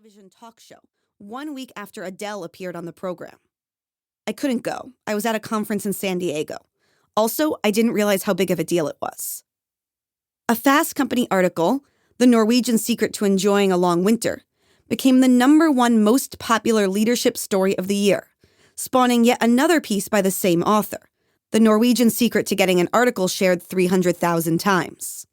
television talk show 1 week after Adele appeared on the program. I couldn't go. I was at a conference in San Diego. Also, I didn't realize how big of a deal it was. A Fast Company article, The Norwegian Secret to Enjoying a Long Winter, became the #1 most popular leadership story of the year, spawning yet another piece by the same author, The Norwegian Secret to Getting an Article Shared 300,000 times.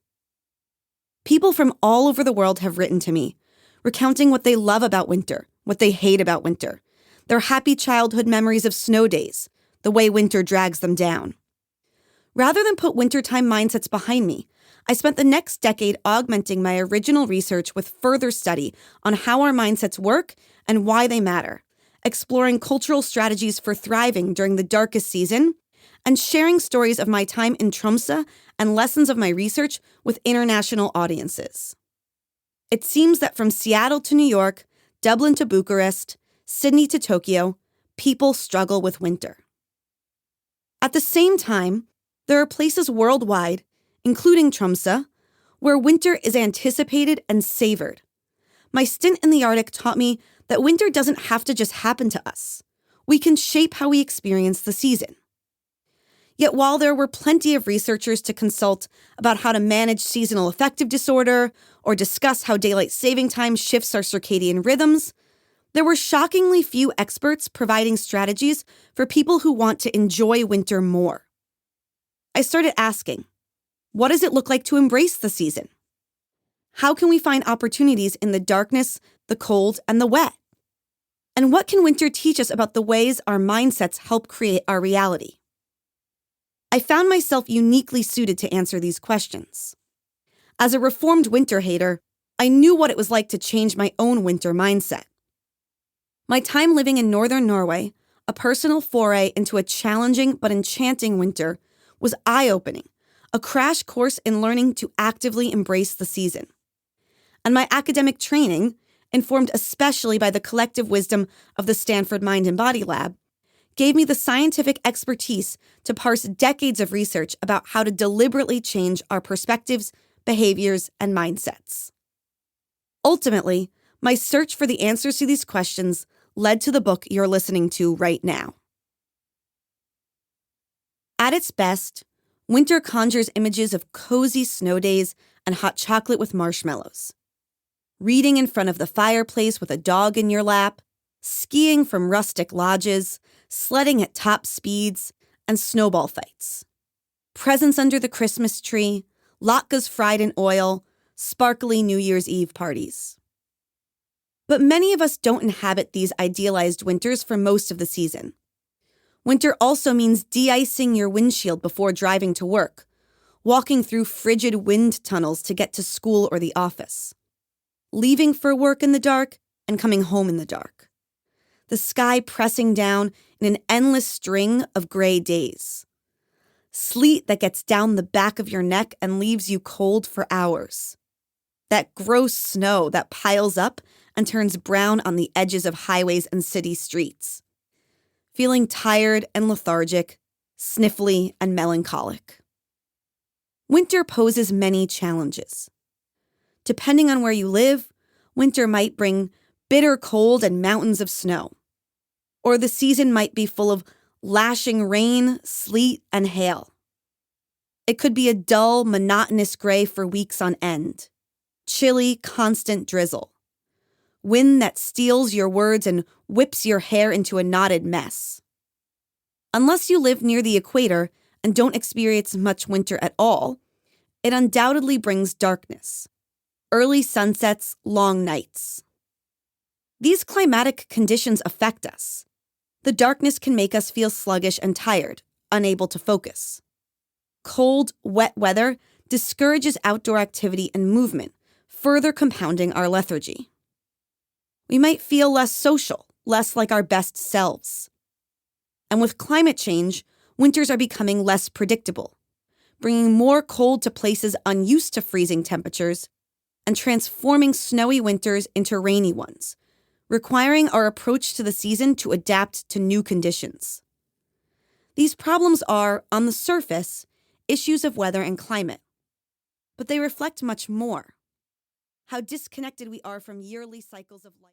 People from all over the world have written to me, recounting what they love about winter, what they hate about winter, their happy childhood memories of snow days, the way winter drags them down. Rather than put wintertime mindsets behind me, I spent the next decade augmenting my original research with further study on how our mindsets work and why they matter, exploring cultural strategies for thriving during the darkest season, and sharing stories of my time in Tromsø and lessons of my research with international audiences. It seems that from Seattle to New York, Dublin to Bucharest, Sydney to Tokyo, people struggle with winter. At the same time, there are places worldwide, including Tromsø, where winter is anticipated and savored. My stint in the Arctic taught me that winter doesn't have to just happen to us. We can shape how we experience the season. Yet while there were plenty of researchers to consult about how to manage seasonal affective disorder or discuss how daylight saving time shifts our circadian rhythms, there were shockingly few experts providing strategies for people who want to enjoy winter more. I started asking, what does it look like to embrace the season? How can we find opportunities in the darkness, the cold, and the wet? And what can winter teach us about the ways our mindsets help create our reality? I found myself uniquely suited to answer these questions. As a reformed winter hater, I knew what it was like to change my own winter mindset. My time living in northern Norway, a personal foray into a challenging but enchanting winter, was eye-opening, a crash course in learning to actively embrace the season. And my academic training, informed especially by the collective wisdom of the Stanford Mind and Body Lab, gave me the scientific expertise to parse decades of research about how to deliberately change our perspectives, behaviors, and mindsets. Ultimately, my search for the answers to these questions led to the book you're listening to right now. At its best, winter conjures images of cozy snow days and hot chocolate with marshmallows. Reading in front of the fireplace with a dog in your lap, skiing from rustic lodges, sledding at top speeds, and snowball fights. Presents under the Christmas tree, latkes fried in oil, sparkly New Year's Eve parties. But many of us don't inhabit these idealized winters for most of the season. Winter also means de-icing your windshield before driving to work, walking through frigid wind tunnels to get to school or the office, leaving for work in the dark and coming home in the dark. The sky pressing down in an endless string of gray days. Sleet that gets down the back of your neck and leaves you cold for hours. That gross snow that piles up and turns brown on the edges of highways and city streets. Feeling tired and lethargic, sniffly and melancholic. Winter poses many challenges. Depending on where you live, winter might bring bitter cold and mountains of snow. Or the season might be full of lashing rain, sleet, and hail. It could be a dull, monotonous gray for weeks on end. Chilly, constant drizzle. Wind that steals your words and whips your hair into a knotted mess. Unless you live near the equator and don't experience much winter at all, it undoubtedly brings darkness. Early sunsets, long nights. These climatic conditions affect us. The darkness can make us feel sluggish and tired, unable to focus. Cold, wet weather discourages outdoor activity and movement, further compounding our lethargy. We might feel less social, less like our best selves. And with climate change, winters are becoming less predictable, bringing more cold to places unused to freezing temperatures and transforming snowy winters into rainy ones, requiring our approach to the season to adapt to new conditions. These problems are, on the surface, issues of weather and climate, but they reflect much more. How disconnected we are from yearly cycles of life.